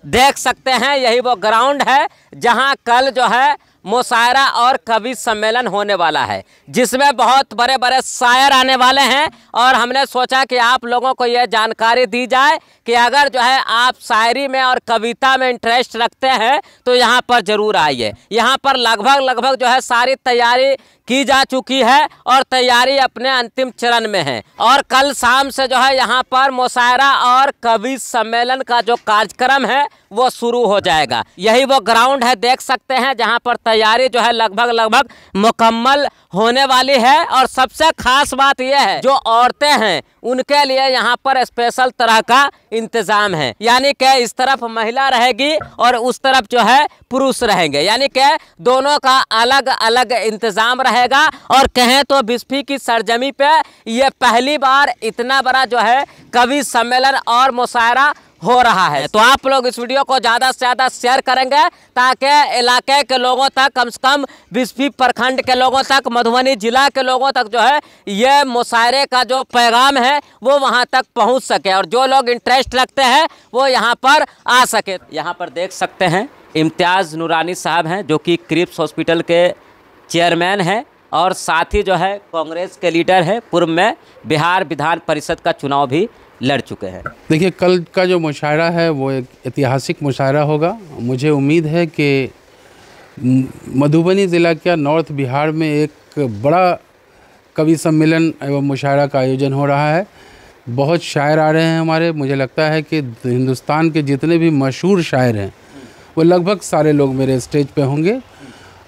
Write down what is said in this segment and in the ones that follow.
देख सकते हैं यही वो ग्राउंड है जहां कल जो है मुशायरा और कवि सम्मेलन होने वाला है, जिसमें बहुत बड़े बड़े शायर आने वाले हैं। और हमने सोचा कि आप लोगों को यह जानकारी दी जाए कि अगर जो है आप शायरी में और कविता में इंटरेस्ट रखते हैं तो यहाँ पर ज़रूर आइए। यहाँ पर लगभग जो है सारी तैयारी की जा चुकी है और तैयारी अपने अंतिम चरण में है। और कल शाम से जो है यहाँ पर मुशायरा और कवि सम्मेलन का जो कार्यक्रम है वो शुरू हो जाएगा। यही वो ग्राउंड है, देख सकते हैं, जहाँ पर तैयारी जो है लगभग मुकम्मल होने वाली है। और सबसे खास बात यह है जो औरतें हैं उनके लिए यहाँ पर स्पेशल तरह का इंतजाम है, यानी कि इस तरफ महिला रहेगी और उस तरफ जो है पुरुष रहेंगे, यानी कि दोनों का अलग अलग इंतजाम रहेगा। और कहें तो बिस्फी की सरजमी पे ये पहली बार इतना बड़ा जो है कवि सम्मेलन और मुशायरा हो रहा है। तो आप लोग इस वीडियो को ज़्यादा से ज़्यादा शेयर करेंगे ताकि इलाके के लोगों तक, कम से कम बिस्फी प्रखंड के लोगों तक, मधुबनी जिला के लोगों तक जो है ये मुशायरे का जो पैगाम है वो वहां तक पहुंच सके और जो लोग इंटरेस्ट रखते हैं वो यहां पर आ सके। यहां पर देख सकते हैं इम्तियाज़ नूरानी साहब हैं जो कि क्रिप्स हॉस्पिटल के चेयरमैन हैं और साथ ही जो है कांग्रेस के लीडर है, पूर्व में बिहार विधान परिषद का चुनाव भी लड़ चुके हैं। देखिए, कल का जो मुशायरा है वो एक ऐतिहासिक मुशायरा होगा। मुझे उम्मीद है कि मधुबनी ज़िला के नॉर्थ बिहार में एक बड़ा कवि सम्मेलन एवं मुशायरा का आयोजन हो रहा है। बहुत शायर आ रहे हैं हमारे। मुझे लगता है कि हिंदुस्तान के जितने भी मशहूर शायर हैं वो लगभग सारे लोग मेरे स्टेज पे होंगे।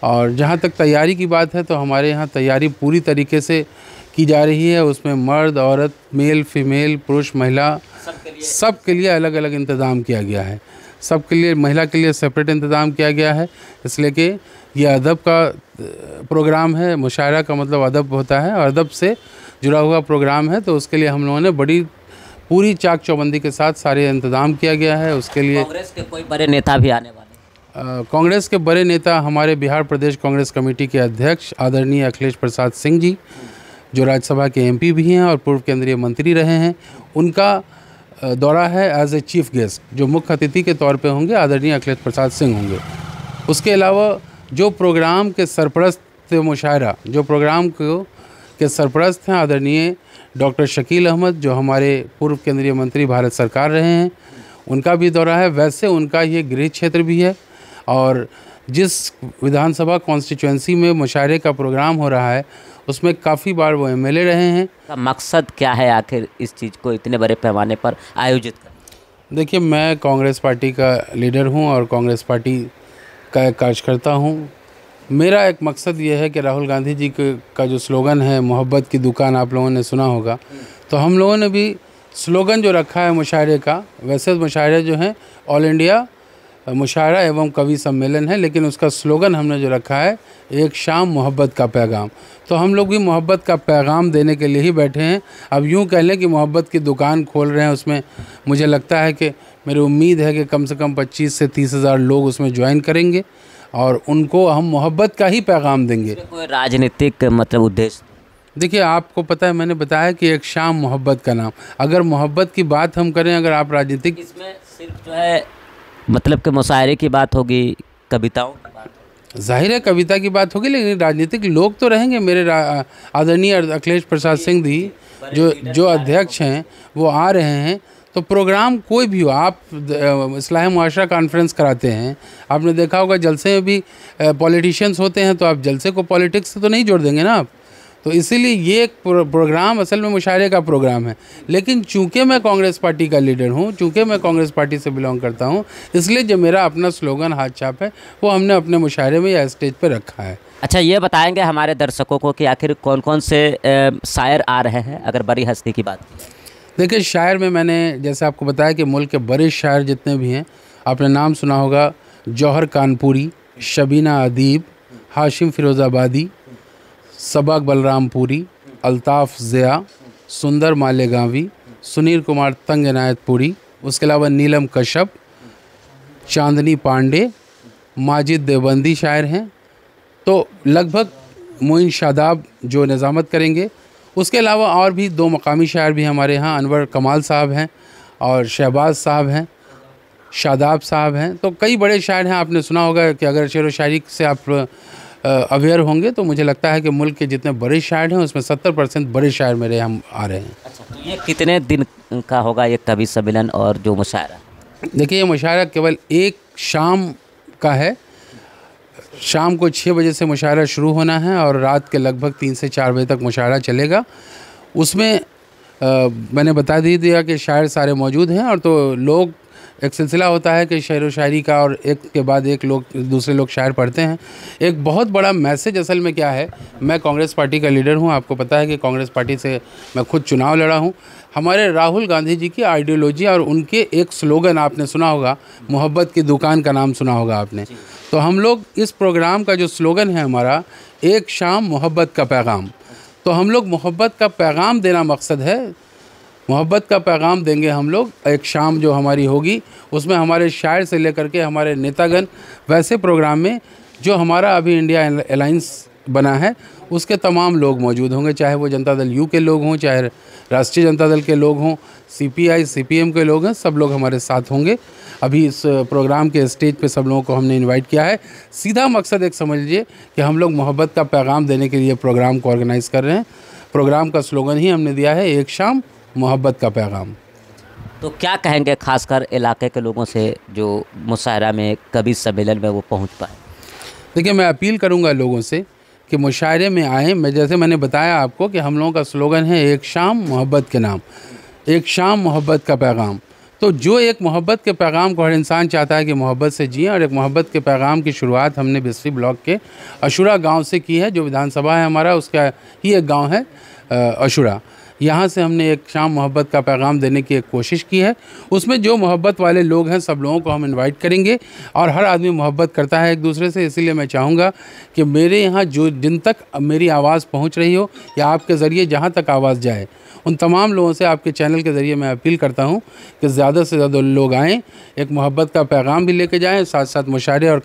और जहाँ तक तैयारी की बात है तो हमारे यहाँ तैयारी पूरी तरीके से की जा रही है। उसमें मर्द, औरत, मेल, फीमेल, पुरुष, महिला सबके लिए अलग अलग इंतज़ाम किया गया है। सबके लिए, महिला के लिए सेपरेट इंतज़ाम किया गया है, इसलिए कि यह अदब का प्रोग्राम है। मुशायरा का मतलब अदब होता है और अदब से जुड़ा हुआ प्रोग्राम है, तो उसके लिए हम लोगों ने बड़ी पूरी चाक चौबंदी के साथ सारे इंतज़ाम किया गया है। उसके लिए कांग्रेस के कोई बड़े नेता भी आने वाले? कांग्रेस के बड़े नेता हमारे बिहार प्रदेश कांग्रेस कमेटी के अध्यक्ष आदरणीय अखिलेश प्रसाद सिंह जी, जो राज्यसभा के एमपी भी हैं और पूर्व केंद्रीय मंत्री रहे हैं, उनका दौरा है एज ए चीफ गेस्ट। जो मुख्य अतिथि के तौर पे होंगे आदरणीय अखिलेश प्रसाद सिंह होंगे। उसके अलावा जो प्रोग्राम के सरपरस्त मुशायरा, जो प्रोग्राम के सरपरस्त हैं आदरणीय डॉक्टर शकील अहमद, जो हमारे पूर्व केंद्रीय मंत्री भारत सरकार रहे हैं, उनका भी दौरा है। वैसे उनका ये गृह क्षेत्र भी है और जिस विधानसभा कॉन्स्टिट्यूएंसी में मुशायरे का प्रोग्राम हो रहा है उसमें काफ़ी बार वो एमएलए रहे हैं। मकसद क्या है आखिर इस चीज़ को इतने बड़े पैमाने पर आयोजित करना? देखिए, मैं कांग्रेस पार्टी का लीडर हूं और कांग्रेस पार्टी का एक कार्यकर्ता हूं। मेरा एक मकसद ये है कि राहुल गांधी जी का जो स्लोगन है, मोहब्बत की दुकान, आप लोगों ने सुना होगा, तो हम लोगों ने भी स्लोगन जो रखा है मुशायरे का, वैसे मुशायरे जो हैं ऑल इंडिया मुशायरा एवं कवि सम्मेलन है, लेकिन उसका स्लोगन हमने जो रखा है एक शाम मोहब्बत का पैगाम। तो हम लोग भी मोहब्बत का पैगाम देने के लिए ही बैठे हैं। अब यूँ कह लें कि मोहब्बत की दुकान खोल रहे हैं। उसमें मुझे लगता है कि मेरी उम्मीद है कि कम से कम 25 से 30 हज़ार लोग उसमें ज्वाइन करेंगे और उनको हम मोहब्बत का ही पैगाम देंगे। कोई राजनीतिक मतलब उद्देश्य? देखिए, आपको पता है, मैंने बताया कि एक शाम मोहब्बत का नाम। अगर मोहब्बत की बात हम करें, अगर आप राजनीतिक, इसमें सिर्फ जो है मतलब कि मुशायरे की बात होगी, कविताओं की बात होगी, जाहिर है कविता की बात होगी, लेकिन राजनीतिक लोग तो रहेंगे। मेरे आदरणीय अखिलेश प्रसाद सिंह जी जो अध्यक्ष हैं वो आ रहे हैं। तो प्रोग्राम कोई भी हो, आप इस्लाह मुआशरा कॉन्फ्रेंस कराते हैं, आपने देखा होगा जलसे में भी पॉलिटिशियंस होते हैं, तो आप जलसे को पॉलिटिक्स से तो नहीं जोड़ देंगे ना आप। तो इसीलिए ये एक प्रोग्राम असल में मुशायरे का प्रोग्राम है। लेकिन चूंकि मैं कांग्रेस पार्टी का लीडर हूं, चूंकि मैं कांग्रेस पार्टी से बिलोंग करता हूं, इसलिए जो मेरा अपना स्लोगन हाथ छाप है वो हमने अपने मुशायरे में या स्टेज पर रखा है। अच्छा, ये बताएंगे हमारे दर्शकों को कि आखिर कौन कौन से शायर आ रहे हैं, अगर बड़ी हस्ती की बात की? देखिए, शायर में मैंने जैसे आपको बताया कि मुल्क के बड़े शायर जितने भी हैं, आपने नाम सुना होगा, जौहर कानपुरी, शबीना अदीब, हाशिम फिरोज़ाबादी, सबक बलरामपुरी, अल्ताफ़ ज़िया, सुंदर मालेगांवी, सुनील कुमार तंग इनायतपुरी, उसके अलावा नीलम कश्यप, चांदनी पांडे, माजिद देवबंदी शायर हैं। तो लगभग मोइन शादाब जो निज़ामत करेंगे। उसके अलावा और भी 2 मकामी शायर भी हमारे यहाँ, अनवर कमाल साहब हैं और शहबाज साहब हैं। शादाब साहब हैं, तो कई बड़े शायर हैं। आपने सुना होगा कि अगर शेर व शायरी से आप अवेयर होंगे तो मुझे लगता है कि मुल्क के जितने बड़े शायर हैं उसमें 70% बड़े शायर मेरे हम आ रहे हैं। अच्छा, तो ये कितने दिन का होगा ये कवि सम्मेलन और जो मुशायरा? देखिए, ये मुशायरा केवल एक शाम का है। शाम को 6 बजे से मुशायरा शुरू होना है और रात के लगभग 3 से 4 बजे तक मुशायरा चलेगा। उसमें मैंने बता दिया कि शायर सारे मौजूद हैं, और तो लोग एक सिलसिला होता है कि शेर व शायरी का, और एक के बाद एक लोग दूसरे लोग शायर पढ़ते हैं। एक बहुत बड़ा मैसेज असल में क्या है, मैं कांग्रेस पार्टी का लीडर हूं, आपको पता है कि कांग्रेस पार्टी से मैं खुद चुनाव लड़ा हूं। हमारे राहुल गांधी जी की आइडियोलॉजी और उनके एक स्लोगन आपने सुना होगा, मोहब्बत की दुकान का नाम सुना होगा आपने। तो हम लोग इस प्रोग्राम का जो स्लोगन है हमारा, एक शाम मोहब्बत का पैगाम, तो हम लोग मोहब्बत का पैगाम देना मकसद है। मोहब्बत का पैगाम देंगे हम लोग। एक शाम जो हमारी होगी उसमें हमारे शायर से लेकर के हमारे नेतागण, वैसे प्रोग्राम में जो हमारा अभी इंडिया अलायंस बना है उसके तमाम लोग मौजूद होंगे, चाहे वो जनता दल यू के लोग हों, चाहे राष्ट्रीय जनता दल के लोग हों, CPI CPM के लोग हैं, सब लोग हमारे साथ होंगे। अभी इस प्रोग्राम के स्टेज पे सब लोगों को हमने इनवाइट किया है। सीधा मकसद एक समझ लीजिए कि हम लोग मोहब्बत का पैगाम देने के लिए प्रोग्राम को ऑर्गेनाइज़ कर रहे हैं। प्रोग्राम का स्लोगन ही हमने दिया है, एक शाम मोहब्बत का पैगाम। तो क्या कहेंगे खासकर इलाके के लोगों से जो मुशायरा में, कवि सम्मेलन में वो पहुंच पाए? देखिए, मैं अपील करूंगा लोगों से कि मुशायरे में आएँ। जैसे मैंने बताया आपको कि हम लोगों का स्लोगन है एक शाम मोहब्बत के नाम, एक शाम मोहब्बत का पैगाम। तो जो एक मोहब्बत के पैगाम को हर इंसान चाहता है कि मोहब्बत से जिए, और एक मोहब्बत के पैगाम की शुरुआत हमने बिस्फी ब्लॉक के अशुरा गांव से की है। जो विधानसभा है हमारा, उसका ही एक गांव है अशुरा। यहाँ से हमने एक शाम मोहब्बत का पैगाम देने की एक कोशिश की है। उसमें जो मोहब्बत वाले लोग हैं सब लोगों को हम इनवाइट करेंगे, और हर आदमी मोहब्बत करता है एक दूसरे से। इसीलिए मैं चाहूँगा कि मेरे यहाँ जो जिन तक मेरी आवाज़ पहुँच रही हो, या आपके ज़रिए जहाँ तक आवाज़ जाए, उन तमाम लोगों से आपके चैनल के ज़रिए मैं अपील करता हूँ कि ज़्यादा से ज़्यादा लोग आएँ, एक मोहब्बत का पैगाम भी लेके जाएँ, साथ साथ मुशायरे और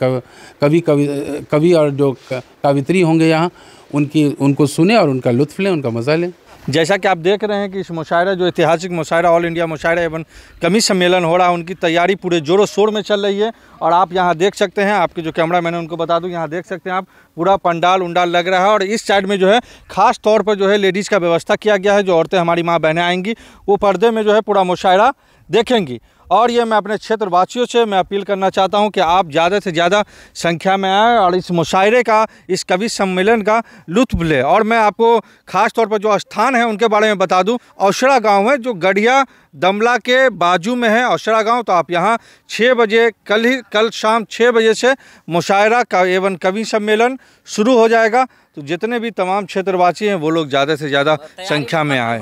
कवि और जो कवित्री होंगे यहाँ उनको सुने और उनका लुत्फ़ लें, उनका मज़ा लें। जैसा कि आप देख रहे हैं कि इस मुशायरा, जो ऐतिहासिक मुशायरा, ऑल इंडिया मुशायरा एवं कवि सम्मेलन हो रहा है, उनकी तैयारी पूरे जोरों शोर में चल रही है। और आप यहाँ देख सकते हैं, आपके जो कैमरा मैन है उनको बता दूं, यहाँ देख सकते हैं आप, पूरा पंडाल उंडाल लग रहा है। और इस साइड में जो है ख़ास तौर पर जो है लेडीज़ का व्यवस्था किया गया है। जो औरतें, हमारी माँ बहनें आएंगी, वो पर्दे में जो है पूरा मुशायरा देखेंगी। और ये मैं अपने क्षेत्रवासियों से मैं अपील करना चाहता हूं कि आप ज़्यादा से ज़्यादा संख्या में आएँ और इस मुशायरे का, इस कवि सम्मेलन का लुत्फ़ लें। और मैं आपको ख़ास तौर पर जो स्थान है उनके बारे में बता दूं, औशड़ा गांव है जो गढ़िया दमला के बाजू में है औशड़ा गांव। तो आप यहाँ 6 बजे, कल शाम 6 बजे से मुशायरा का एवं कवि सम्मेलन शुरू हो जाएगा। तो जितने भी तमाम क्षेत्रवासी हैं वो लोग ज़्यादा से ज़्यादा संख्या में आएँ।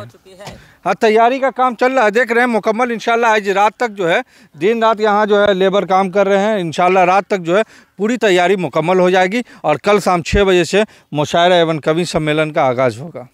हाँ, तैयारी का काम चल रहा है, देख रहे हैं मुकम्मल। इंशाल्लाह आज रात तक जो है, दिन रात यहाँ जो है लेबर काम कर रहे हैं। इंशाल्लाह रात तक जो है पूरी तैयारी मुकम्मल हो जाएगी और कल शाम 6 बजे से मुशायरा एवं कवि सम्मेलन का आगाज़ होगा।